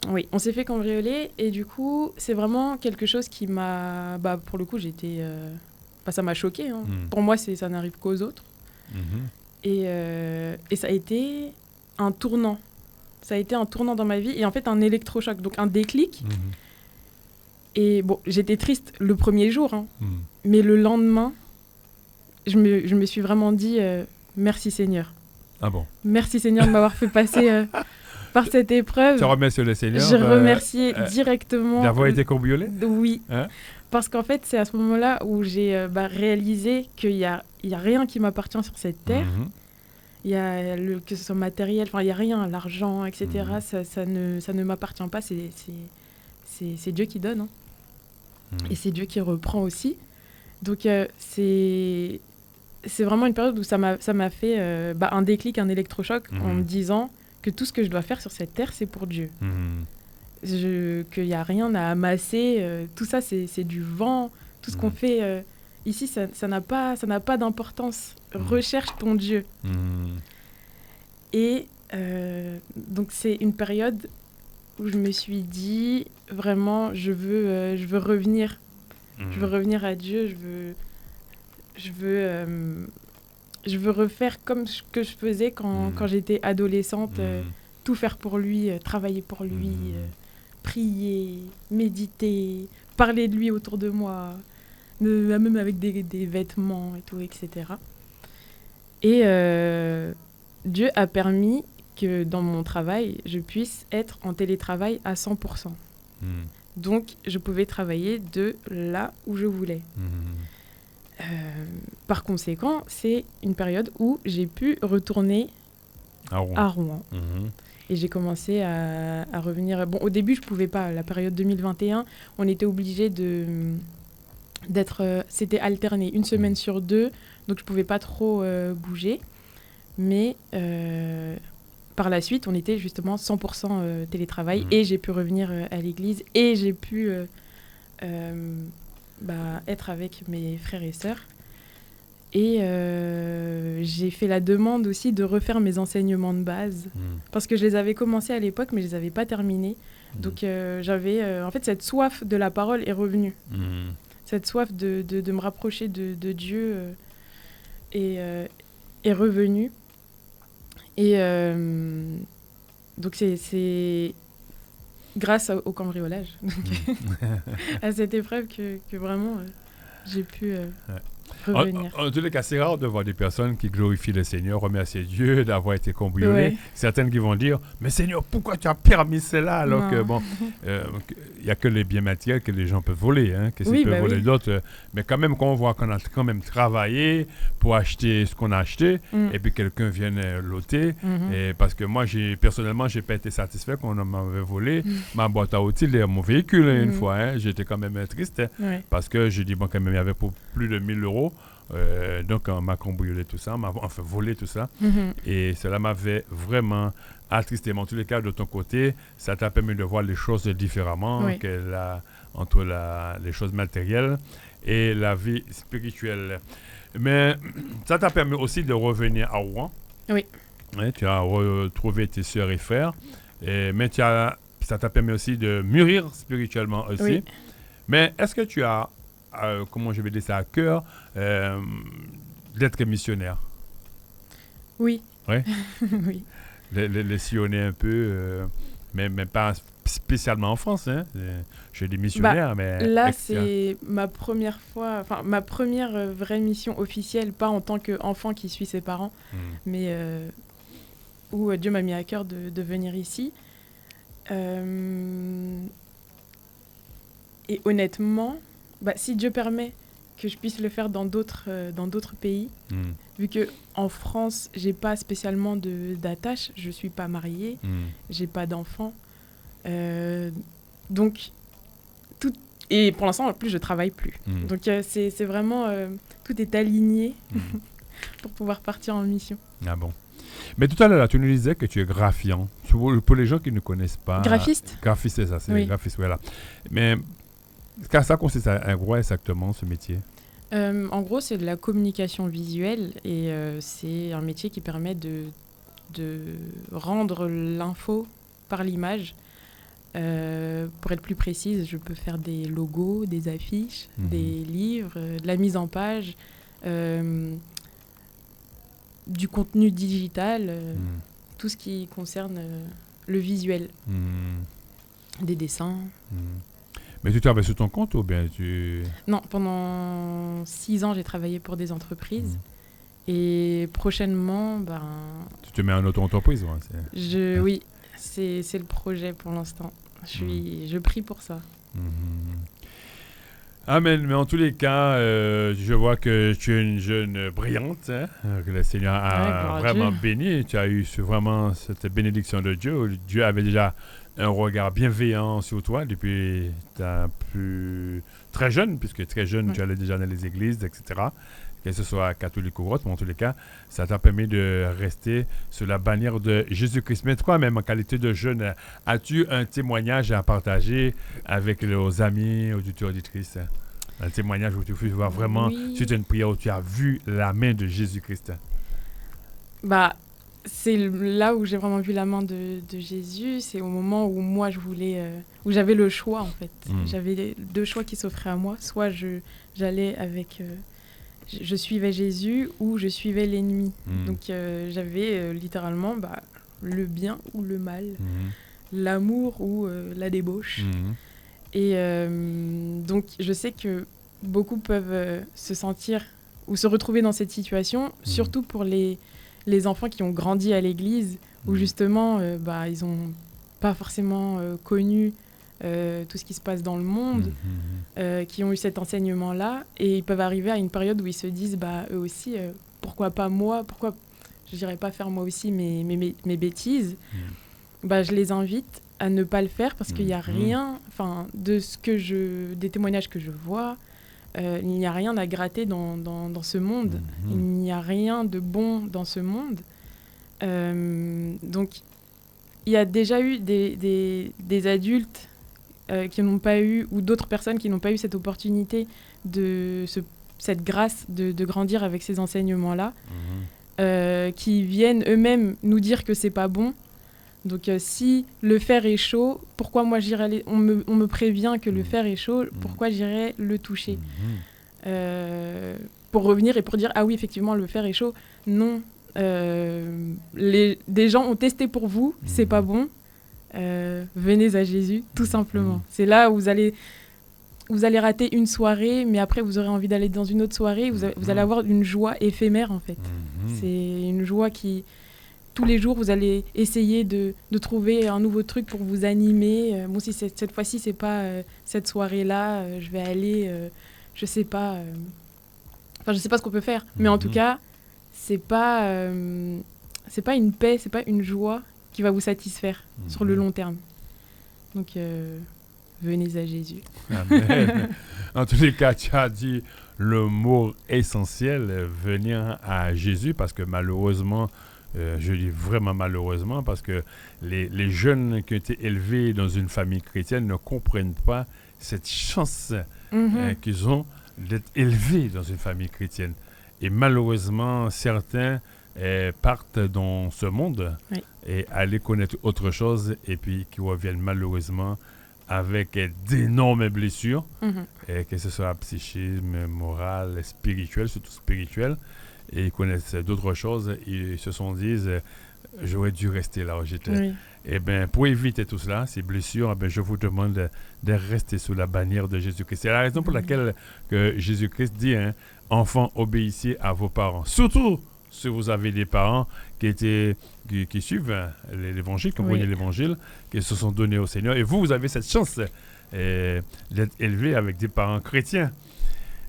Oui, on s'est fait cambrioler. Et du coup, c'est vraiment quelque chose qui m'a... pour le coup, ça m'a choquée. Hein. Pour moi, ça n'arrive qu'aux autres. Et ça a été un tournant. Ça a été un tournant dans ma vie. Et en fait, un électrochoc, donc un déclic. Et bon, j'étais triste le premier jour, hein. Mais le lendemain, je me suis vraiment dit merci Seigneur. Ah bon? Merci Seigneur de m'avoir fait passer par cette épreuve. Tu remercies le Seigneur? Je remerciais directement. D'avoir été cambriolé? Oui. Hein? Parce qu'en fait, c'est à ce moment-là où j'ai réalisé qu'il y a rien qui m'appartient sur cette terre. Il y a que ce soit matériel, il n'y a rien, l'argent, etc. Ça ne m'appartient pas. C'est Dieu qui donne. Hein. Et c'est Dieu qui reprend aussi. Donc c'est vraiment une période où ça m'a fait un déclic, un électrochoc en me disant que tout ce que je dois faire sur cette terre, c'est pour Dieu. Qu'il n'y a rien à amasser. Tout ça, c'est du vent. Tout ce qu'on fait ici, ça n'a pas d'importance. Recherche ton Dieu. Et Donc c'est une période où je me suis dit vraiment je veux revenir. Je veux revenir à Dieu, je veux refaire comme ce que je faisais quand j'étais adolescente, tout faire pour lui, travailler pour lui, prier, méditer, parler de lui autour de moi, même avec des vêtements et tout, etc. Et Dieu a permis que dans mon travail, je puisse être en télétravail à 100%. Donc, je pouvais travailler de là où je voulais. Par conséquent, c'est une période où j'ai pu retourner à Rouen. Et j'ai commencé à revenir. Bon, au début, je ne pouvais pas. La période 2021, on était obligé d'être... c'était alterné, une semaine sur 2. Donc, je ne pouvais pas trop bouger. Mais par la suite, on était justement 100% télétravail. Et j'ai pu revenir à l'église. Et j'ai pu être avec mes frères et sœurs. Et j'ai fait la demande aussi de refaire mes enseignements de base. Parce que je les avais commencés à l'époque, mais je ne les avais pas terminés. Donc j'avais... en fait, cette soif de la parole est revenue. Cette soif de me rapprocher de Dieu est revenue. Et donc c'est grâce au cambriolage, à cette épreuve que vraiment j'ai pu revenir. En tous les cas, c'est rare de voir des personnes qui glorifient le Seigneur, remercient Dieu d'avoir été cambriolées. Ouais. Certaines qui vont dire, mais Seigneur, pourquoi tu as permis cela alors que bon, il n'y a que les biens matériels que les gens peuvent voler, hein, que peuvent voler d'autres. Mais quand même, quand on voit qu'on a quand même travaillé pour acheter ce qu'on a acheté, et puis quelqu'un vient l'ôter, et parce que moi, personnellement, j'ai pas été satisfait qu'on m'avait volé ma boîte à outils, mon véhicule une fois. Hein, j'étais quand même triste, parce que j'ai dit, bon, quand même, il y avait pour plus de 1000 euros. Donc on m'a cambriolé tout ça, on m'a fait voler tout ça, et cela m'avait vraiment attristé. Mais en tous les cas, de ton côté, ça t'a permis de voir les choses différemment, entre les choses matérielles et la vie spirituelle. Mais ça t'a permis aussi de revenir à Rouen. Oui. Ouais, tu as retrouvé tes sœurs et frères, mais ça t'a permis aussi de mûrir spirituellement aussi. Oui. Mais est-ce que tu as comment je vais dire ça, à cœur d'être missionnaire? Oui. Ouais? Oui. Les sillonner un peu, mais pas spécialement en France. Hein? Je dis missionnaire, mais... Là, c'est ma première fois, enfin, ma première vraie mission officielle, pas en tant qu'enfant qui suit ses parents, mais où Dieu m'a mis à cœur de venir ici. Et honnêtement... si Dieu permet que je puisse le faire dans d'autres pays, vu qu'en France, j'ai pas spécialement d'attache, je suis pas mariée, j'ai pas d'enfants. Donc, et pour l'instant, en plus, je travaille plus. Donc, c'est vraiment... tout est aligné pour pouvoir partir en mission. Ah bon. Mais tout à l'heure, tu nous disais que tu es graphiant. Pour les gens qui ne connaissent pas... Graphiste. Graphiste, c'est ça, c'est graphiste, voilà. Mais... ça consiste à quoi exactement, ce métier? En gros, c'est de la communication visuelle et c'est un métier qui permet de rendre l'info par l'image. Pour être plus précise, je peux faire des logos, des affiches, des livres, de la mise en page, du contenu digital, tout ce qui concerne le visuel, des dessins. Mais tu travailles sur ton compte ou bien tu... Non, pendant 6 ans, j'ai travaillé pour des entreprises. Et prochainement, Tu te mets en auto-entreprise, Oui, c'est le projet pour l'instant. Je prie pour ça. Amen. Mais en tous les cas, je vois que tu es une jeune brillante, hein, que le Seigneur a vraiment béni. Tu as eu vraiment cette bénédiction de Dieu. Dieu avait déjà un regard bienveillant sur toi depuis très jeune, puisque très jeune, tu allais déjà dans les églises, etc., que ce soit catholique ou autre, mais en tous les cas, ça t'a permis de rester sur la bannière de Jésus-Christ. Mais toi-même, en qualité de jeune, as-tu un témoignage à partager avec nos amis, auditeurs, auditrices? Un témoignage où tu peux voir vraiment, suite à une prière où tu as vu la main de Jésus-Christ? c'est là où j'ai vraiment vu la main de Jésus. C'est au moment où moi, où j'avais le choix, en fait. J'avais 2 choix qui s'offraient à moi. Soit j'allais avec... je suivais Jésus ou je suivais l'ennemi. Donc, j'avais littéralement le bien ou le mal, l'amour ou la débauche. Et donc, je sais que beaucoup peuvent se sentir ou se retrouver dans cette situation, surtout pour les enfants qui ont grandi à l'église, où justement, ils n'ont pas forcément connu tout ce qui se passe dans le monde, qui ont eu cet enseignement-là, et ils peuvent arriver à une période où ils se disent, eux aussi, pourquoi pas moi, pourquoi je n'irais pas faire moi aussi mes bêtises. Je les invite à ne pas le faire, parce qu'il n'y a rien, des témoignages que je vois, il n'y a rien à gratter dans ce monde. Il n'y a rien de bon dans ce monde. Donc, il y a déjà eu des adultes qui n'ont pas eu, ou d'autres personnes qui n'ont pas eu cette opportunité, cette grâce de grandir avec ces enseignements-là, qui viennent eux-mêmes nous dire que c'est pas bon. Donc, si le fer est chaud, pourquoi moi j'irais on me prévient que le fer est chaud, pourquoi j'irais le toucher pour revenir et pour dire, ah oui, effectivement, le fer est chaud. Non, des gens ont testé pour vous, c'est pas bon. Venez à Jésus, tout simplement. C'est là où vous allez rater une soirée, mais après, vous aurez envie d'aller dans une autre soirée. Vous allez avoir une joie éphémère, en fait. C'est une joie qui... Tous les jours, vous allez essayer de trouver un nouveau truc pour vous animer. Bon, si cette fois-ci, c'est pas cette soirée-là, je vais aller, je sais pas. Je sais pas ce qu'on peut faire. Mais en tout cas, c'est pas une paix, c'est pas une joie qui va vous satisfaire sur le long terme. Donc, venez à Jésus. Amen. En tous les cas, tu as dit le mot essentiel, venir à Jésus, parce que malheureusement, je dis vraiment malheureusement, parce que les jeunes qui ont été élevés dans une famille chrétienne ne comprennent pas cette chance qu'ils ont d'être élevés dans une famille chrétienne. Et malheureusement, certains partent dans ce monde et aller connaître autre chose, et puis qui reviennent malheureusement avec d'énormes blessures, que ce soit psychisme, moral, spirituel, surtout spirituel. Et ils connaissent d'autres choses, ils se sont dit, j'aurais dû rester là où j'étais. Oui. Et bien, pour éviter tout cela, ces blessures, je vous demande de rester sous la bannière de Jésus-Christ. C'est la raison pour laquelle que Jésus-Christ dit, enfants, obéissez à vos parents. Surtout si vous avez des parents qui suivent l'évangile, qui ont connu l'évangile, qui se sont donnés au Seigneur. Et vous avez cette chance d'être élevé avec des parents chrétiens.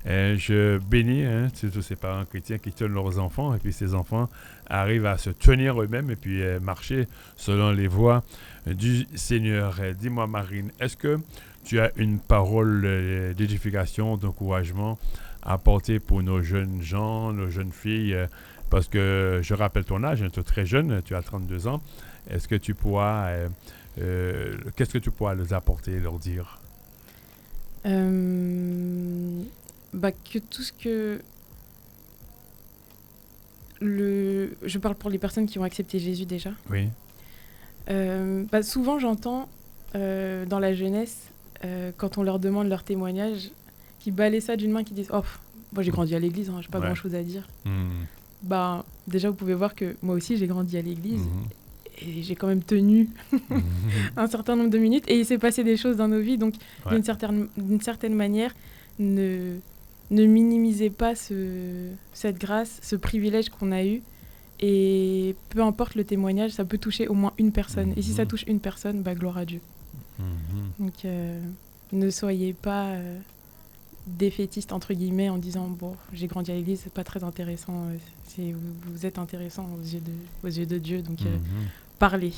Je bénis tous ces parents chrétiens qui tiennent leurs enfants, et puis ces enfants arrivent à se tenir eux-mêmes et puis marcher selon les voies du Seigneur. Dis-moi, Marine, est-ce que tu as une parole d'édification, d'encouragement à apporter pour nos jeunes gens, nos jeunes filles, parce que je rappelle ton âge, tu es très jeune, tu as 32 ans. Est-ce que tu pourras, qu'est-ce que tu pourras leur apporter, leur dire? Que tout ce que je parle pour les personnes qui ont accepté Jésus déjà. Oui. Souvent j'entends dans la jeunesse, quand on leur demande leur témoignage, qui balaient ça d'une main, qui disent moi j'ai grandi à l'église, j'ai pas grand chose à dire. Déjà vous pouvez voir que moi aussi j'ai grandi à l'église et j'ai quand même tenu un certain nombre de minutes, et il s'est passé des choses dans nos vies, donc d'une certaine manière, ne minimisez pas cette grâce, ce privilège qu'on a eu, et peu importe le témoignage, ça peut toucher au moins une personne, et si ça touche une personne, gloire à Dieu. Donc ne soyez pas défaitiste entre guillemets en disant j'ai grandi à l'église, c'est pas très intéressant, vous êtes intéressant aux yeux de Dieu, donc parlez.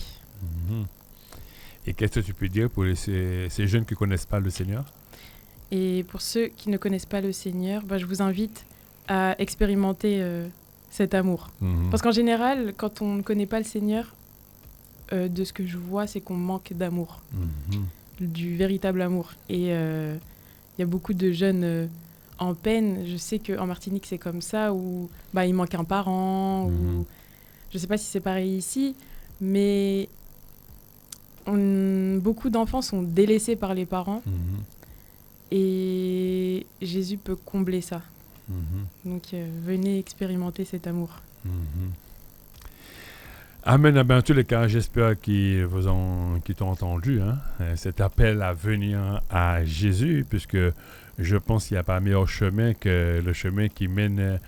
Et qu'est-ce que tu peux dire pour ces jeunes qui ne connaissent pas le Seigneur? Et pour ceux qui ne connaissent pas le Seigneur, je vous invite à expérimenter cet amour. Parce qu'en général, quand on ne connaît pas le Seigneur, de ce que je vois, c'est qu'on manque d'amour, du véritable amour. Et il y a beaucoup de jeunes en peine. Je sais qu'en Martinique, c'est comme ça, où il manque un parent, ou je ne sais pas si c'est pareil ici, mais beaucoup d'enfants sont délaissés par les parents et Jésus peut combler ça. Donc venez expérimenter cet amour. Amen. En tous les cas, j'espère qu'ils t'ont entendu, cet appel à venir à Jésus, puisque je pense qu'il n'y a pas meilleur chemin que le chemin qui mène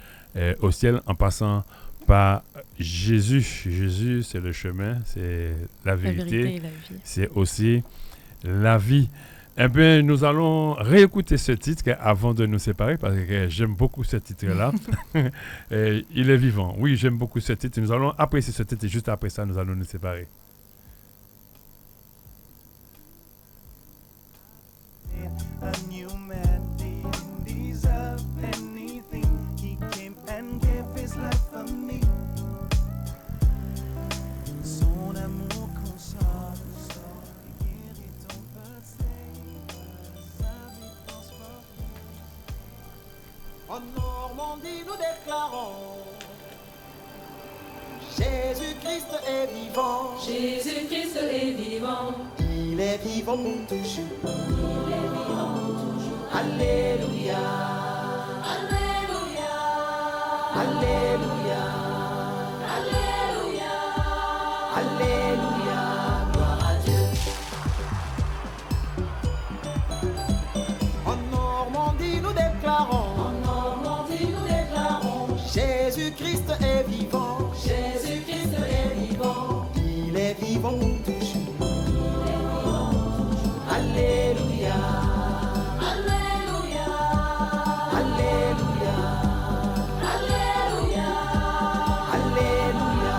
au ciel en passant par Jésus. Jésus, c'est le chemin, c'est la vérité, et la vie. c'est aussi la vie. Eh bien, nous allons réécouter ce titre avant de nous séparer parce que j'aime beaucoup ce titre-là. Il est vivant. Oui, j'aime beaucoup ce titre. Nous allons apprécier ce titre et juste après ça, nous allons nous séparer. A new man didn't deserve anything. He came and gave his life for me. Son amour console, il guérit ton passé, sa vie transformée. En Normandie, nous déclarons Jésus-Christ est vivant. Jésus-Christ est vivant. Il est vivant toujours. Il est vivant toujours. Alléluia. Alléluia. Alléluia. Alléluia. Alléluia. Gloire à Dieu. En Normandie, nous déclarons En Normandie, nous déclarons Jésus-Christ est vivant. Jésus-Christ est vivant. Il est vivant toujours. Il est vivant toujours. Alléluia. Alléluia. Alléluia. Alléluia. Alléluia.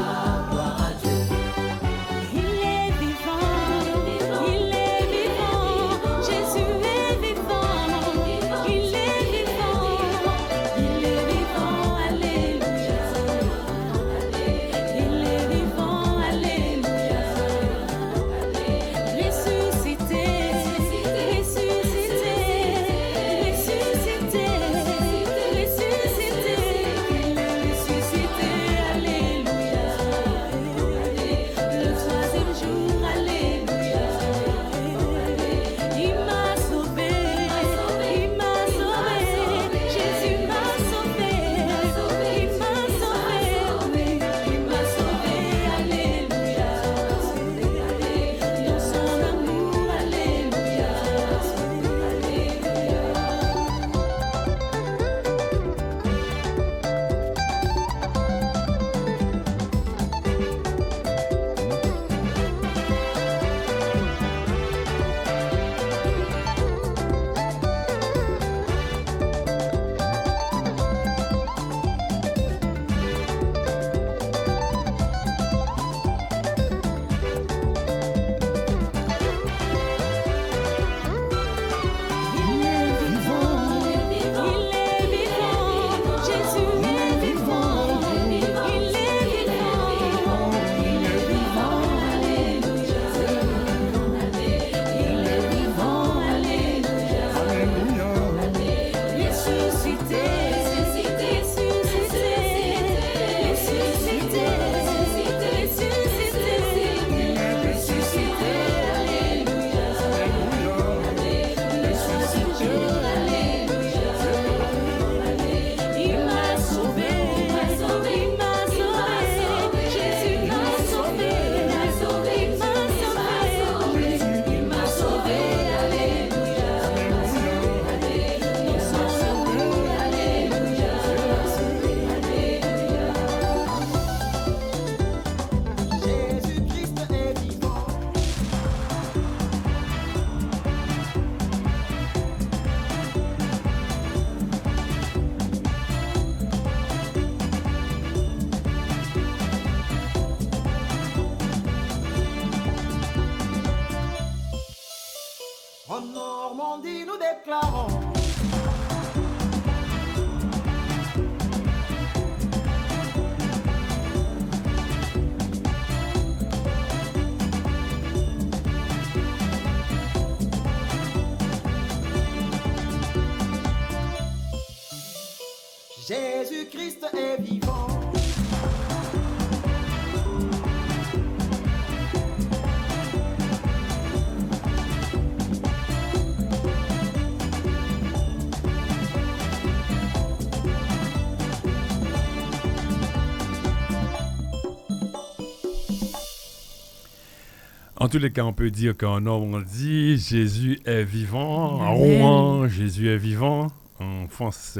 Gloire à Dieu. Il est vivant, il est vivant, Jésus est vivant, il est vivant, alléluia. Il est vivant, alléluia. Ressuscité, ressuscité, ressuscité, ressuscité, il est ressuscité, alléluia. Le troisième jour, alléluia. Il m'a sauvé, Jésus m'a sauvé, il m'a sauvé, alléluia. Dans son amour, alléluia. Il est vivant, Jésus est vivant, il est vivant, alléluia. Il est vivant, alléluia. Ressuscité, ressuscité, ressuscité, ressuscité, alléluia. Il m'a sauvé, Jésus m'a sauvé, il m'a sauvé, alléluia. Dans son amour, alléluia. Jésus-Christ est vivant. En Normandie, nous déclarons Jésus-Christ est vivant. En tous les cas, on peut dire qu'en Normandie, Jésus est vivant. En Amen. Rouen, Jésus est vivant. En France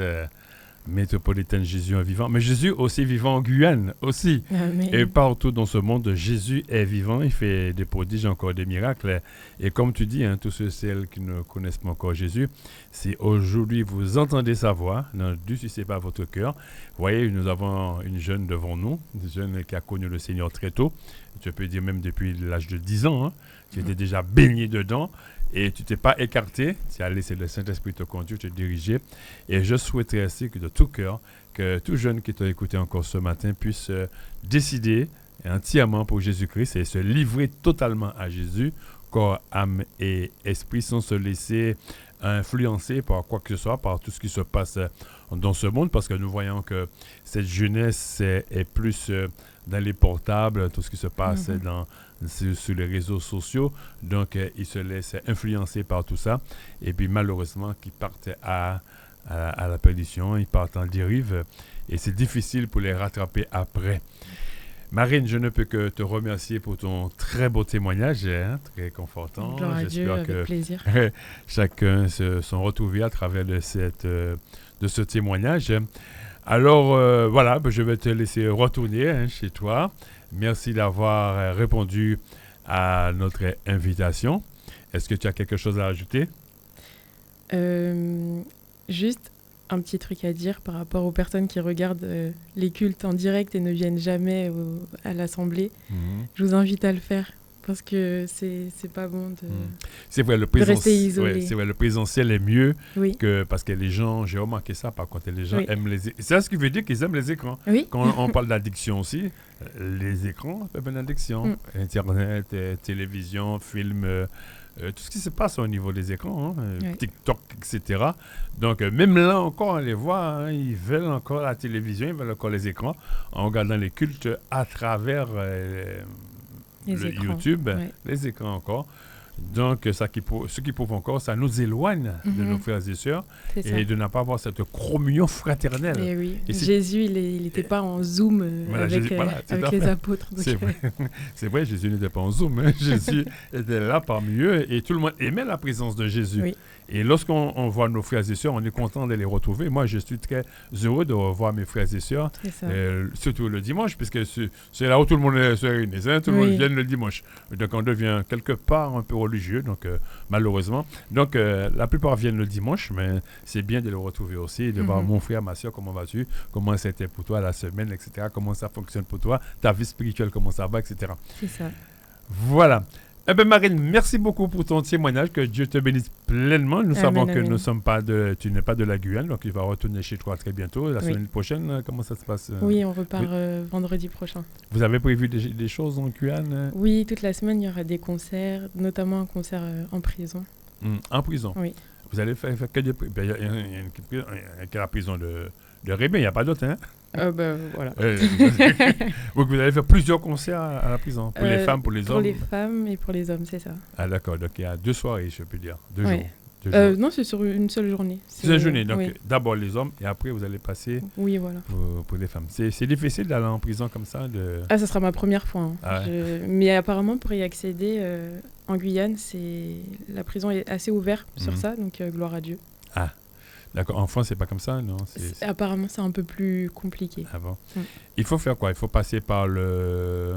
métropolitaine, Jésus est vivant. Mais Jésus aussi vivant en Guyane aussi. Amen. Et partout dans ce monde, Jésus est vivant. Il fait des prodiges, encore des miracles. Et comme tu dis, tous ceux et celles qui ne connaissent pas encore Jésus, si aujourd'hui vous entendez sa voix, ne durcissez pas votre cœur. Vous voyez, nous avons une jeune devant nous, une jeune qui a connu le Seigneur très tôt. Je peux dire même depuis l'âge de 10 ans. Hein. Tu étais déjà baigné dedans et tu t'es pas écarté. Tu as laissé le Saint-Esprit te conduire, te diriger. Et je souhaiterais ainsi que de tout cœur, que tout jeune qui t'a écouté encore ce matin puisse décider entièrement pour Jésus-Christ et se livrer totalement à Jésus, corps, âme et esprit, sans se laisser influencer par quoi que ce soit, par tout ce qui se passe dans ce monde, parce que nous voyons que cette jeunesse est plus dans les portables, tout ce qui se passe sur les réseaux sociaux. Donc, ils se laissent influencer par tout ça. Et puis, malheureusement, qu'ils partent à la perdition, ils partent en dérive. Et c'est difficile pour les rattraper après. Marine, je ne peux que te remercier pour ton très beau témoignage, très confortant. Gloire à Dieu, avec que plaisir. chacun se sont retrouvés à travers de ce témoignage. Alors, voilà, je vais te laisser retourner chez toi. Merci d'avoir répondu à notre invitation. Est-ce que tu as quelque chose à ajouter? Juste un petit truc à dire par rapport aux personnes qui regardent les cultes en direct et ne viennent jamais à l'assemblée. Je vous invite à le faire parce que c'est pas bon de C'est vrai, rester isolé. c'est vrai, le présentiel est mieux Oui. que parce que les gens, j'ai remarqué ça par contre, les gens Oui. aiment les écrans. C'est ce qui veut dire qu'ils aiment les écrans. Oui. Quand on parle d'addiction aussi, les écrans peuvent une addiction. Internet, télévision, film, tout ce qui se passe au niveau des écrans, Oui. TikTok, etc. Donc, même là encore, on les voit, ils veulent encore la télévision, ils veulent encore les écrans, en regardant les cultes à travers Les écrans, YouTube, ouais. les écrans encore. Donc, ce qui prouve encore, ça nous éloigne de nos frères et sœurs C'est ça. et de ne pas avoir cette communion fraternelle. Et oui. Et c'est- Jésus, il n'était pas en Zoom Voilà, avec, Jésus- voilà, tout à avec les fait. apôtres. Donc, C'est vrai. C'est vrai, Jésus n'était pas en Zoom. Hein. Jésus était là parmi eux et tout le monde aimait la présence de Jésus. Oui. Et lorsqu'on voit nos frères et sœurs, on est content de les retrouver. Moi, je suis très heureux de revoir mes frères et sœurs, c'est ça. surtout le dimanche, puisque c'est là où tout le monde se réunit. Hein. Tout le Oui. monde vient le dimanche. Donc, on devient quelque part un peu religieux, donc, malheureusement. Donc, la plupart viennent le dimanche, mais c'est bien de les retrouver aussi, de voir mon frère, ma sœur, comment vas-tu, comment c'était pour toi la semaine, etc., comment ça fonctionne pour toi, ta vie spirituelle, comment ça va, etc. C'est ça. Voilà. Eh bien, Marine, merci beaucoup pour ton témoignage. Que Dieu te bénisse pleinement. Nous savons que tu n'es pas de la Guyane, donc tu vas retourner chez toi très bientôt. La semaine prochaine, comment ça se passe? Oui, on repart vendredi prochain. Vous avez prévu des choses en Guyane? Oui, toute la semaine, il y aura des concerts, notamment un concert en prison. En prison? Oui. Vous allez faire que des... Il y a la prison de Rébé, il n'y a pas d'autre, hein? Voilà. Donc vous allez faire plusieurs concerts à la prison, pour les femmes, pour les hommes? Pour les femmes et pour les hommes, c'est ça. Ah d'accord, donc il y a 2 soirées, je peux dire, 2 Ouais. jours. 2 jours. Non, c'est sur une seule journée. C'est une journée, donc oui. d'abord les hommes et après vous allez passer Oui, voilà. pour les femmes. C'est difficile d'aller en prison comme ça Ah, ça sera ma première fois. Hein. Ah ouais. Mais apparemment, pour y accéder en Guyane, la prison est assez ouverte sur ça, donc gloire à Dieu. Ah, d'accord. En France, c'est pas comme ça, non? Apparemment, c'est un peu plus compliqué. Ah bon. Mm. Il faut faire quoi? Il faut passer par le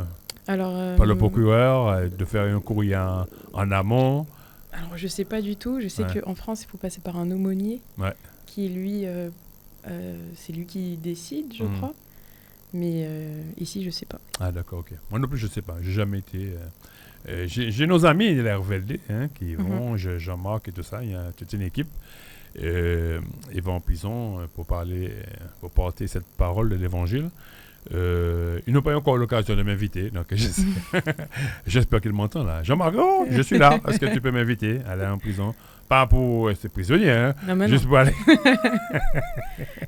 procureur, de faire un courrier en amont. Alors, je sais pas du tout. Je sais qu'en France, il faut passer par un aumônier qui, lui, c'est lui qui décide, je crois. Mais ici, je sais pas. Ah, d'accord, ok. Moi non plus, je sais pas. J'ai jamais été... j'ai nos amis de la RVLD qui vont, Jean-Marc et tout ça. Il y a toute une équipe. Ils vont en prison pour porter cette parole de l'Évangile. Ils n'ont pas eu encore l'occasion de m'inviter, donc j'espère qu'ils m'entendent là. Jean-Marc, je suis là. Est-ce que tu peux m'inviter à aller en prison? Pas pour ces prisonniers, hein. Non, Juste pour aller.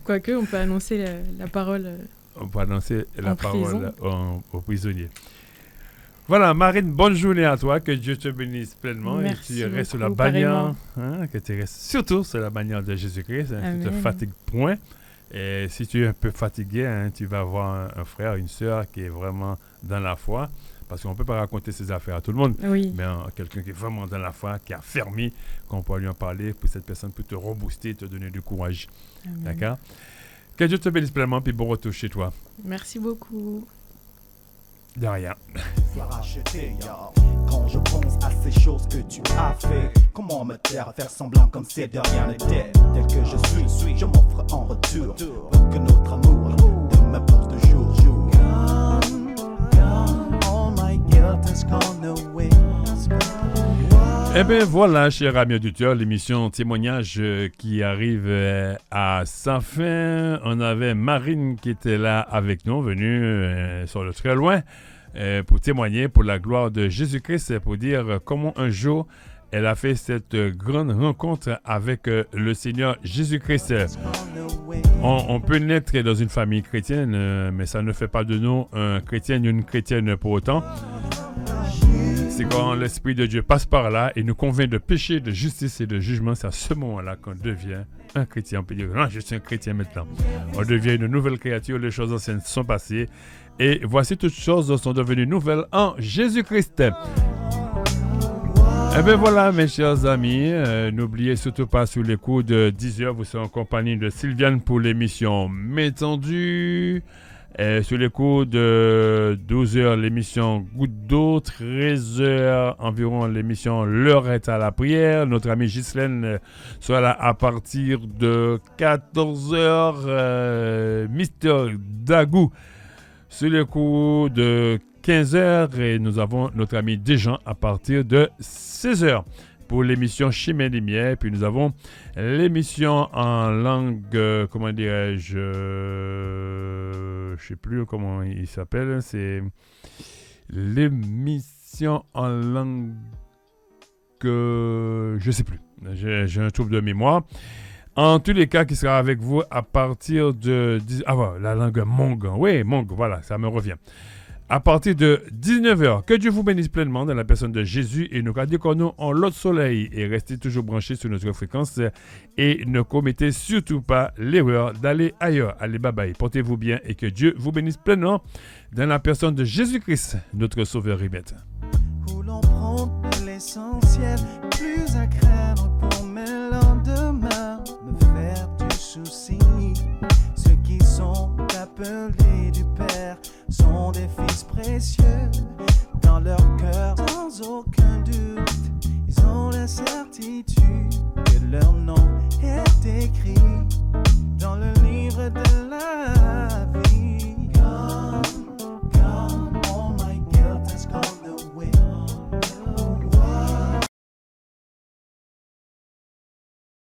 Quoique, on peut annoncer la parole. On peut annoncer la parole prison. aux prisonniers. Voilà, Marine, bonne journée à toi. Que Dieu te bénisse pleinement. Merci et que tu restes sur la beaucoup, bannière. Que tu restes surtout sur la bannière de Jésus-Christ. Tu ne te fatigues point. Et si tu es un peu fatigué, tu vas avoir un frère, une sœur qui est vraiment dans la foi. Parce qu'on ne peut pas raconter ses affaires à tout le monde. Oui. Mais quelqu'un qui est vraiment dans la foi, qui a fermé, qu'on peut lui en parler, pour cette personne peut te rebooster, te donner du courage. Amen. D'accord? Que Dieu te bénisse pleinement, puis bon retour chez toi. Merci beaucoup. De rien. Sois racheté, ya. Quand je pense à ces choses que tu as fait, comment me taire, faire semblant comme si de rien n'était. Tel que je suis, je m'offre en retour pour que notre amour me porte jour. Gone, gone, all my guilt has gone away. Eh bien voilà, chers amis auditeurs, l'émission Témoignage qui arrive à sa fin. On avait Marine qui était là avec nous, venue sur le très loin pour témoigner pour la gloire de Jésus-Christ, pour dire comment un jour elle a fait cette grande rencontre avec le Seigneur Jésus-Christ. On peut naître dans une famille chrétienne, mais ça ne fait pas de nous un chrétien ou une chrétienne pour autant. C'est quand l'Esprit de Dieu passe par là et nous convainc de péché, de justice et de jugement. C'est à ce moment-là qu'on devient un chrétien. On peut dire, non, je suis un chrétien maintenant. On devient une nouvelle créature, les choses anciennes sont passées. Et voici toutes choses sont devenues nouvelles en Jésus-Christ. Et bien voilà, mes chers amis, n'oubliez surtout pas, sous les coups de 10h, vous serez en compagnie de Sylviane pour l'émission M'étendu. Sur les coups de 12h, l'émission Goutte d'eau. 13h environ, l'émission L'heure est à la prière. Notre amie Ghislaine sera là à partir de 14h. Mister Dagou sur les coups de 15h. Et nous avons notre ami Desjans à partir de 16h. Pour l'émission Chemin des Lumières. Puis nous avons l'émission en langue, comment dirais-je, je sais plus comment il s'appelle. C'est l'émission en langue, je sais plus. J'ai un trouble de mémoire. En tous les cas, qui sera avec vous à partir de... la langue Mong. Oui, Mong, voilà, ça me revient. À partir de 19h, que Dieu vous bénisse pleinement dans la personne de Jésus et nous gardons en l'autre soleil et restez toujours branchés sur notre fréquence et ne commettez surtout pas l'erreur d'aller ailleurs. Allez, bye bye, portez-vous bien et que Dieu vous bénisse pleinement dans la personne de Jésus-Christ, notre sauveur et maître. Où l'on prend l'essentiel, plus à craindre pour mes lendemains, me faire du souci. Ceux qui sont appelés du Père sont des fils précieux. Dans leur cœur, sans aucun doute, ils ont la certitude que leur nom est écrit